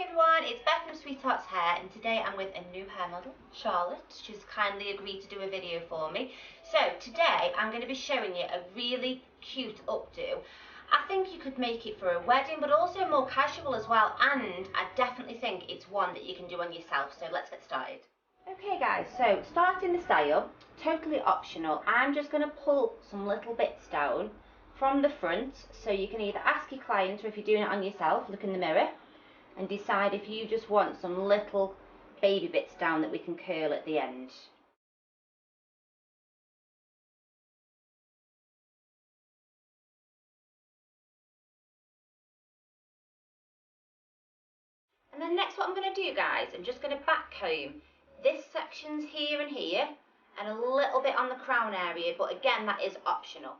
Hi everyone, it's Beth from Sweetheart's Hair, and today I'm with a new hair model, Charlotte. She's kindly agreed to do a video for me. So today I'm going to be showing you a really cute updo. I think you could make it for a wedding, but also more casual as well, and I definitely think it's one that you can do on yourself, so let's get started. Okay guys, so starting the style, totally optional. I'm just going to pull some little bits down from the front, so you can either ask your client, or if you're doing it on yourself, look in the mirror and decide if you just want some little baby bits down that we can curl at the end. And then next what I'm going to do guys, I'm just going to back comb this section's here and here, and a little bit on the crown area, but again that is optional.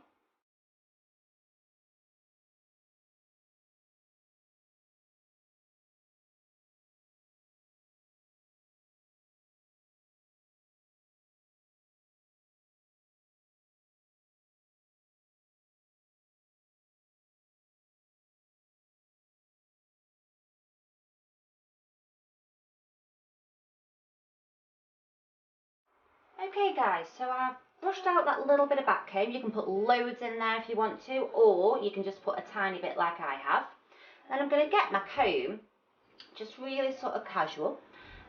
Okay guys, so I've brushed out that little bit of back comb. You can put loads in there if you want to, or you can just put a tiny bit like I have. Then I'm going to get my comb, just really sort of casual,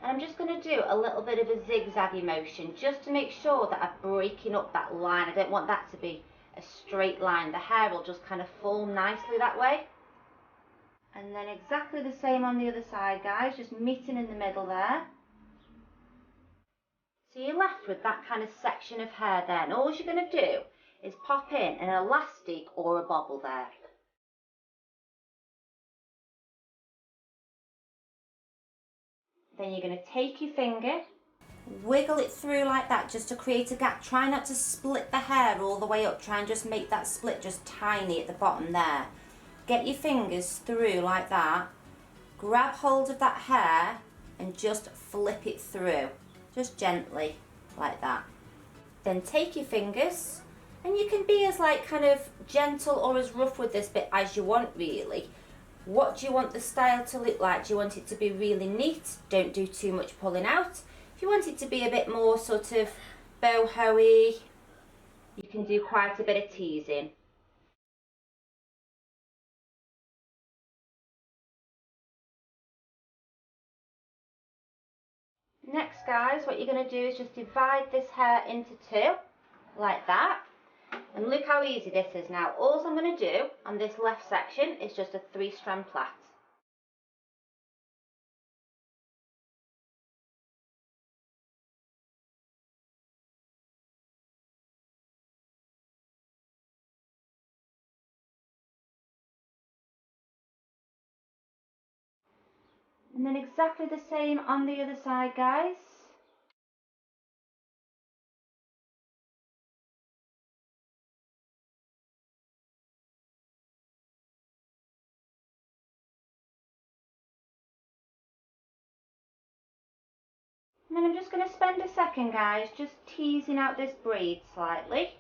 and I'm just going to do a little bit of a zigzaggy motion just to make sure that I'm breaking up that line. I don't want that to be a straight line. The hair will just kind of fall nicely that way. And then exactly the same on the other side guys, just meeting in the middle there. So you're left with that kind of section of hair there, and all you're going to do is pop in an elastic or a bobble there. Then you're going to take your finger, wiggle it through like that just to create a gap. Try not to split the hair all the way up, try and just make that split just tiny at the bottom there. Get your fingers through like that, grab hold of that hair and just flip it through. Just gently, like that. Then take your fingers, and you can be as like kind of gentle or as rough with this bit as you want really. What do you want the style to look like? Do you want it to be really neat? Don't do too much pulling out. If you want it to be a bit more sort of boho-y, you can do quite a bit of teasing. Next guys, what you're going to do is just divide this hair into two, like that. And look how easy this is now. All I'm going to do on this left section is just a 3-strand plait. And then exactly the same on the other side guys. And then I'm just going to spend a second guys just teasing out this braid slightly.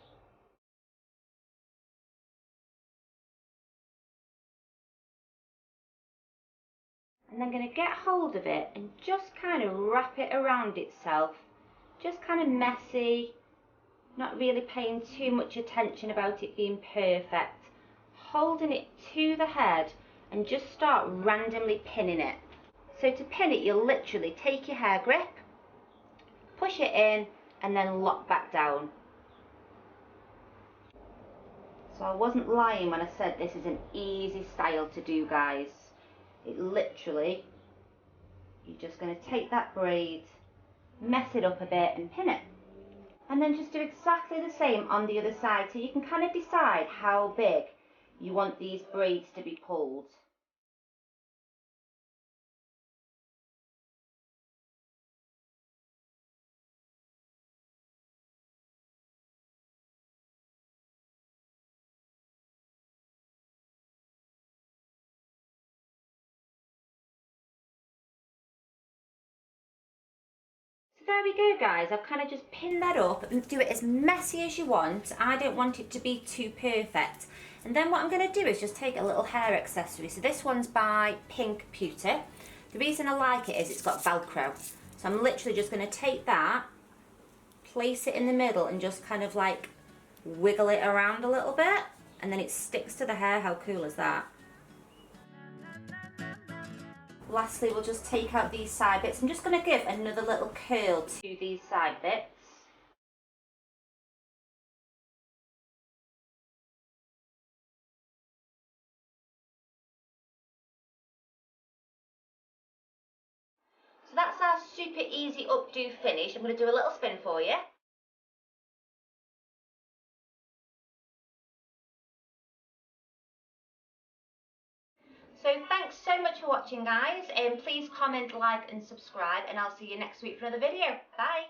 And then going to get hold of it and just kind of wrap it around itself. Just kind of messy, not really paying too much attention about it being perfect. Holding it to the head and just start randomly pinning it. So to pin it, you'll literally take your hair grip, push it in and then lock back down. So I wasn't lying when I said this is an easy style to do guys. It literally, you're just going to take that braid, mess it up a bit and pin it. And then just do exactly the same on the other side, so you can kind of decide how big you want these braids to be pulled. So there we go guys, I've kind of just pinned that up and do it as messy as you want. I don't want it to be too perfect. And then what I'm going to do is just take a little hair accessory. So this one's by Pink Pewter. The reason I like it is it's got Velcro. So I'm literally just going to take that, place it in the middle and just kind of like wiggle it around a little bit, and then it sticks to the hair. How cool is that? Lastly, we'll just take out these side bits. I'm just going to give another little curl to these side bits. So that's our super easy updo finish. I'm going to do a little spin for you. So thanks so much for watching, guys, and please comment, like and subscribe, and I'll see you next week for another video. Bye.